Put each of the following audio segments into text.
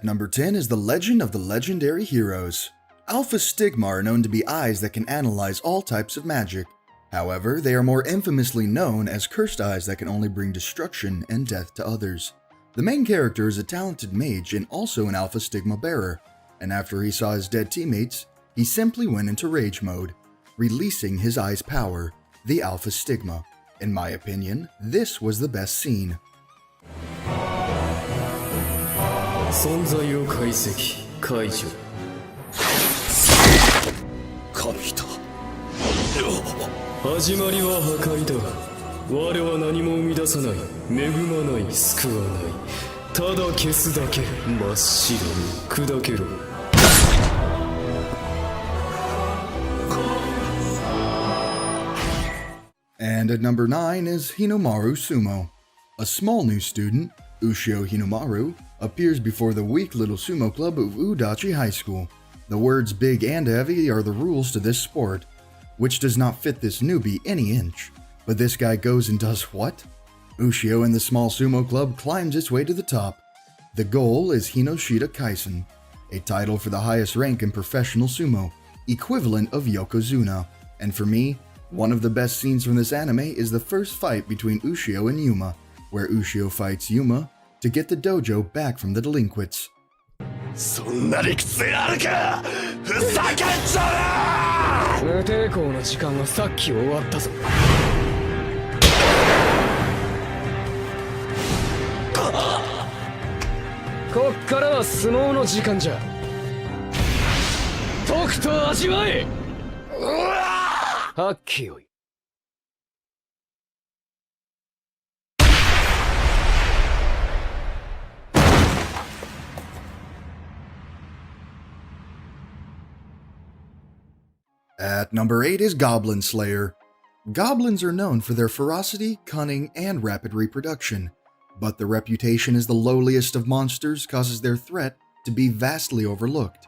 At number 10 is The Legend of the Legendary Heroes. Alpha Stigma are known to be eyes that can analyze all types of magic. However, they are more infamously known as cursed eyes that can only bring destruction and death to others. The main character is a talented mage and also an Alpha Stigma bearer, and after he saw his dead teammates, he simply went into rage mode, releasing his eye's power, the Alpha Stigma. In my opinion, this was the best scene. 存在を解析解除神だ始まりは破壊だ我は何も生み出さない恵まない救わないただ消すだけ真っ白に砕けろ And at number 9 is Hinomaru Sumo. A small new student, Ushio Hinomaru, appears before the weak little sumo club of Udachi High School. The words big and heavy are the rules to this sport, which does not fit this newbie any inch. But this guy goes and does what? Ushio and the small sumo club climbs its way to the top. The goal is Hinoshita Kaisen, a title for the highest rank in professional sumo, equivalent of Yokozuna. And for me, one of the best scenes from this anime is the first fight between Ushio and Yuma, where Ushio fights Yuma to get the dojo back from the delinquents. そんな理屈あるかふざけんじゃねえ無抵抗の時間はさっき終わったぞこっからは相撲の時間じゃとくと味わえはっきよい At number 8 is Goblin Slayer. Goblins are known for their ferocity, cunning, and rapid reproduction, but the reputation as the lowliest of monsters causes their threat to be vastly overlooked.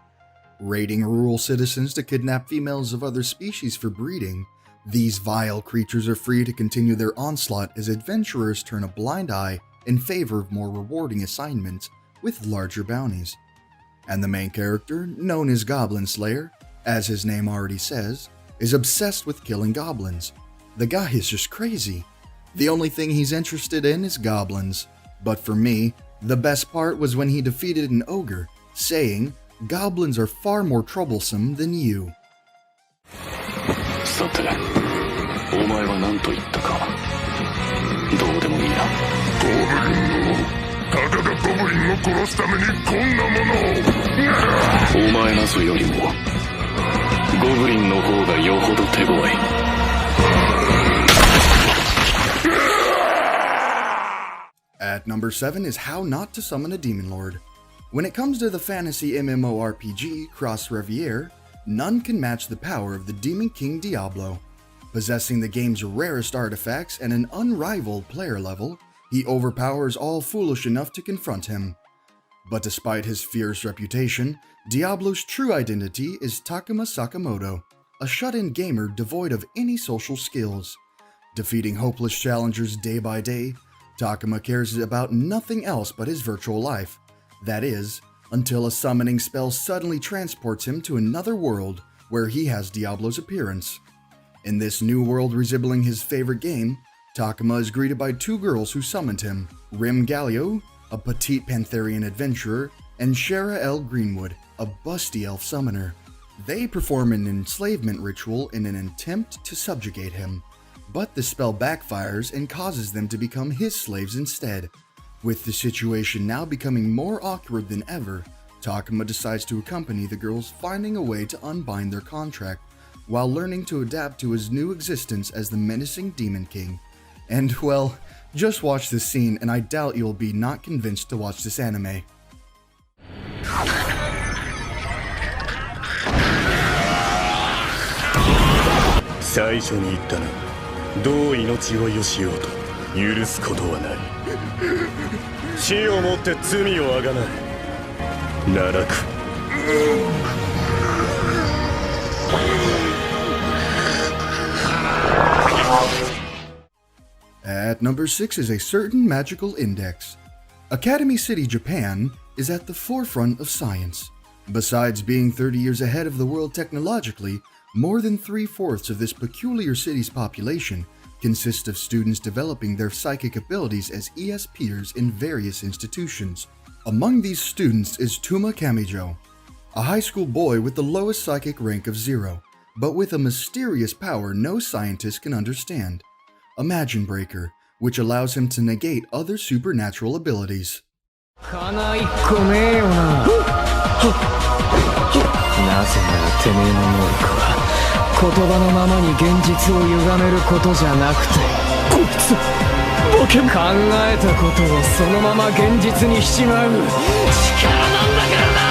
Raiding rural citizens to kidnap females of other species for breeding, these vile creatures are free to continue their onslaught as adventurers turn a blind eye in favor of more rewarding assignments with larger bounties. And the main character, known as Goblin Slayer, as his name already says, is obsessed with killing goblins. The guy is just crazy. The only thing he's interested in is goblins. But for me, the best part was when he defeated an ogre, saying, "Goblins are far more troublesome than you." さて、お前は何と言ったか。どうでもいいな。ゴブリンを。たかがゴブリンを殺すためにこんなものを。お前なぞよりも。ゴブリンの方がよほど手強い。At number 7 is How Not to Summon a Demon Lord. When it comes to the fantasy MMORPG Cross Reviere, none can match the power of the Demon King Diablo. Possessing the game's rarest artifacts and an unrivaled player level, he overpowers all foolish enough to confront him. But despite his fierce reputation, Diablo's true identity is Takuma Sakamoto, a shut-in gamer devoid of any social skills. Defeating hopeless challengers day by day, Takuma cares about nothing else but his virtual life. That is, until a summoning spell suddenly transports him to another world where he has Diablo's appearance. In this new world resembling his favorite game, Takuma is greeted by two girls who summoned him, Rim Galio, a petite Pantherian adventurer, and Shara L. Greenwood, a busty elf summoner. They perform an enslavement ritual in an attempt to subjugate him, but the spell backfires and causes them to become his slaves instead. With the situation now becoming more awkward than ever, Takuma decides to accompany the girls, finding a way to unbind their contract, while learning to adapt to his new existence as the menacing Demon King. And well, just watch this scene and I doubt you'll be not convinced to watch this anime. 最初に言ったな。どう命乞いをしようと許すことはない。死をもって罪をあがない。奈落。At number 6 is a certain magical index. Academy City, Japan is at the forefront of science. Besides being 30 years ahead of the world technologically, more than 3/4 of this peculiar city's population consist of students developing their psychic abilities as ESPers in various institutions. Among these students is Tuma Kamijo, a high school boy with the lowest psychic rank of 0, but with a mysterious power no scientist can understand, Imagine Breaker, which allows him to negate other supernatural abilities. 金一個ねえよな。なぜならてめえの能力は言葉のままに現実を歪めることじゃなくて、こいつボケ考えたことをそのまま現実にしちまう力なんだからな。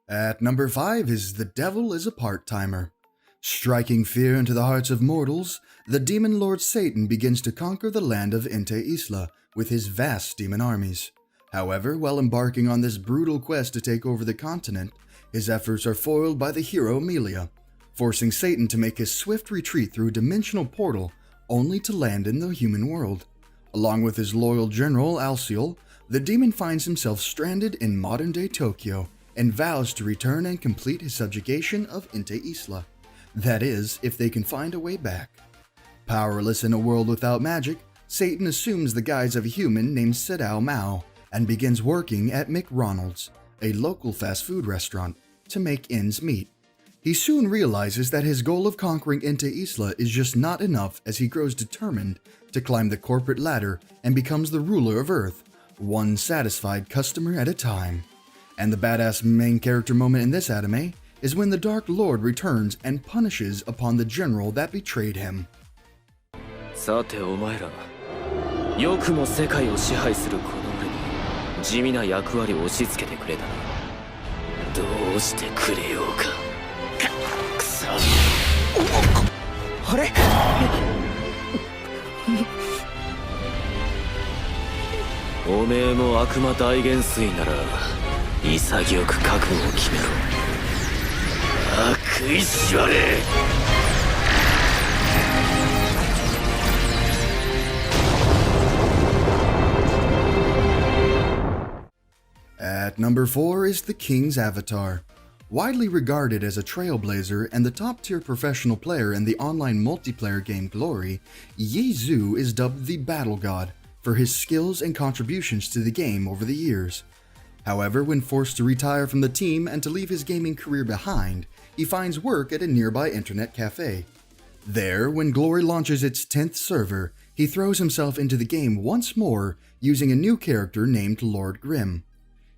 At number 5 is The Devil is a Part-Timer. Striking fear into the hearts of mortals, the demon lord Satan begins to conquer the land of Inte Isla with his vast demon armies. However, while embarking on this brutal quest to take over the continent, his efforts are foiled by the hero Amelia, forcing Satan to make his swift retreat through a dimensional portal only to land in the human world. Along with his loyal general Alciel, the demon finds himself stranded in modern-day Tokyo and vows to return and complete his subjugation of Inte Isla. That is, if they can find a way back. Powerless in a world without magic, Satan assumes the guise of a human named Sedao Mao and begins working at McRonald's, a local fast food restaurant, to make ends meet. He soon realizes that his goal of conquering Inte Isla is just not enough as he grows determined to climb the corporate ladder and becomes the ruler of Earth, one satisfied customer at a time. And the badass main character moment in this anime is when the Dark Lord returns and punishes upon the general that betrayed him. さてお前ら、よくも世界を支配するこの俺に地味な役割を押し付けてくれたな。どうしてくれようか。くそ。あれ？おめえも悪魔大元帥なら潔く覚悟を決めろ。悪意しわれ。At number 4 is The King's Avatar. Widely regarded as a trailblazer and the top-tier professional player in the online multiplayer game Glory, Yi Zhu is dubbed the Battle God for his skills and contributions to the game over the years. However, when forced to retire from the team and to leave his gaming career behind, he finds work at a nearby internet cafe. There, when Glory launches its 10th server, he throws himself into the game once more using a new character named Lord Grimm.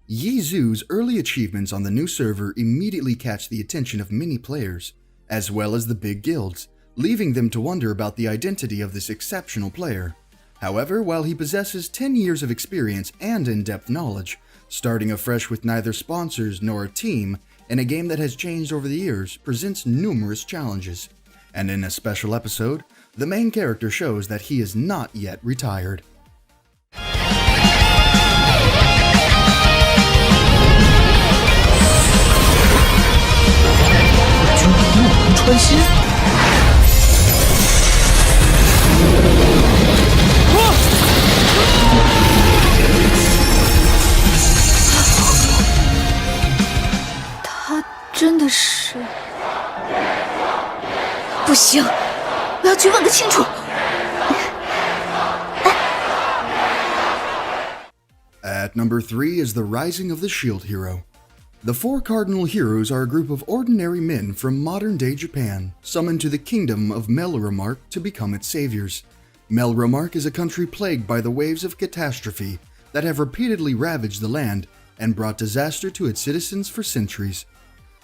Yi Zhu's early achievements on the new server immediately catch the attention of many players, as well as the big guilds, leaving them to wonder about the identity of this exceptional player. However, while he possesses 10 years of experience and in-depth knowledge, starting afresh with neither sponsors nor a team, in a game that has changed over the years, presents numerous challenges. And in a special episode, the main character shows that he is not yet retired. At number 3 is The Rising of the Shield Hero. The four cardinal heroes are a group of ordinary men from modern-day Japan, summoned to the kingdom of Melromark to become its saviors. Melromark is a country plagued by the waves of catastrophe that have repeatedly ravaged the land and brought disaster to its citizens for centuries.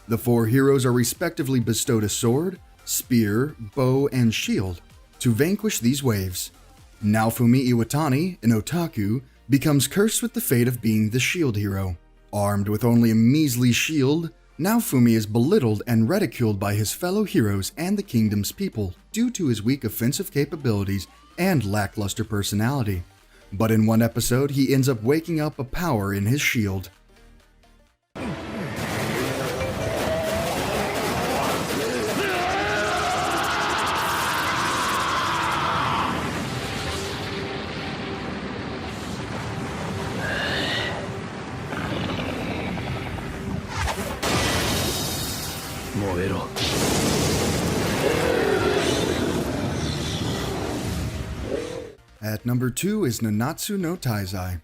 The four heroes are respectively bestowed a sword, spear, bow, and shield to vanquish these waves. Naofumi Iwatani, an otaku, becomes cursed with the fate of being the shield hero. Armed with only a measly shield, Naofumi is belittled and ridiculed by his fellow heroes and the kingdom's people due to his weak offensive capabilities and lackluster personality. But in one episode, he ends up waking up a power in his shield. えろ。 At number 2 is Nanatsu no Taizai.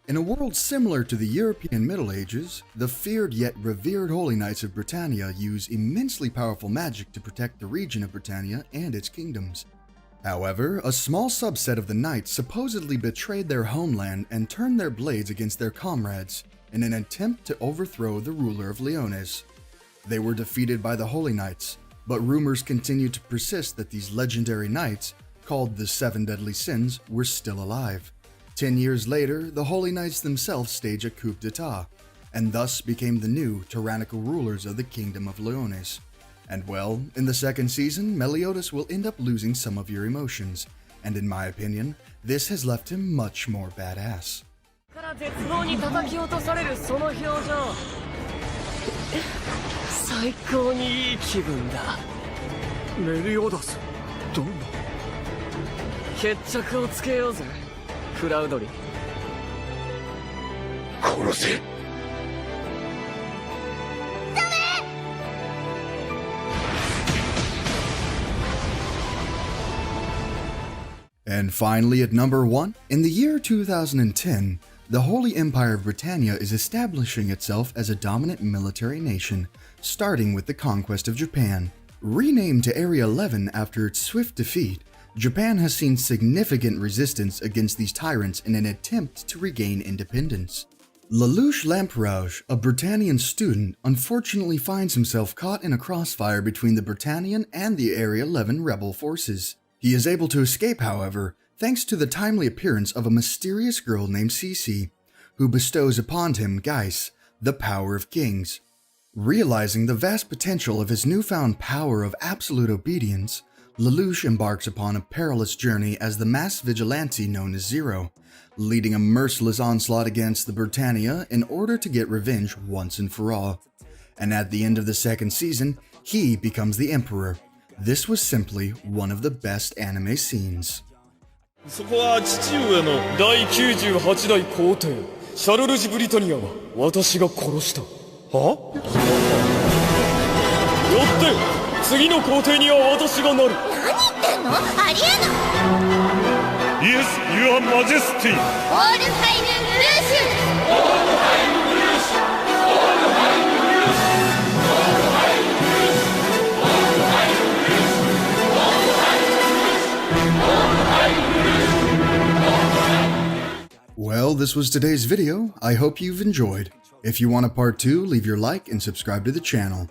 In a world similar to the European Middle Ages, the feared yet revered Holy Knights of Britannia use immensely powerful magic to protect the region of Britannia and its kingdoms. However, a small subset of the knights supposedly betrayed their homeland and turned their blades against their comrades in an attempt to overthrow the ruler of Leones. They were defeated by the Holy Knights, but rumors continued to persist that these legendary knights, called the Seven Deadly Sins, were still alive. 10 years later, the Holy Knights themselves stage a coup d'etat, and thus became the new tyrannical rulers of the Kingdom of Leones. And well, in the second season, Meliodas will end up losing some of your emotions, and in my opinion, this has left him much more badass. から絶望に叩き落とされるその表情。最高にいい気分だ。メリオダス、どんな。決着をつけようぜ。 クラウドリー。殺せ。 And finally, at number 1, in the year 2010, the Holy Empire of Britannia is establishing itself as a dominant military nation, starting with the conquest of Japan. Renamed to Area 11 after its swift defeat, Japan has seen significant resistance against these tyrants in an attempt to regain independence. Lelouch Lamperouge, a Britannian student, unfortunately finds himself caught in a crossfire between the Britannian and the Area 11 rebel forces. He is able to escape, however, thanks to the timely appearance of a mysterious girl named Cece, who bestows upon him Geis, the power of kings. Realizing the vast potential of his newfound power of absolute obedience, Lelouch embarks upon a perilous journey as the masked vigilante known as Zero, leading a merciless onslaught against the Britannia in order to get revenge once and for all. And at the end of the second season, he becomes the Emperor. This was simply one of the best anime scenes. そこは父上の第98代皇帝シャルルジ・ブリタニアは私が殺した。は？よって次の皇帝には私がなる。何言ってんの？ありえない。 Yes, Your Majesty. オールハイヌ・ルーシュ。 Well, this was today's video. I hope you've enjoyed. If you want a part 2, leave your like and subscribe to the channel.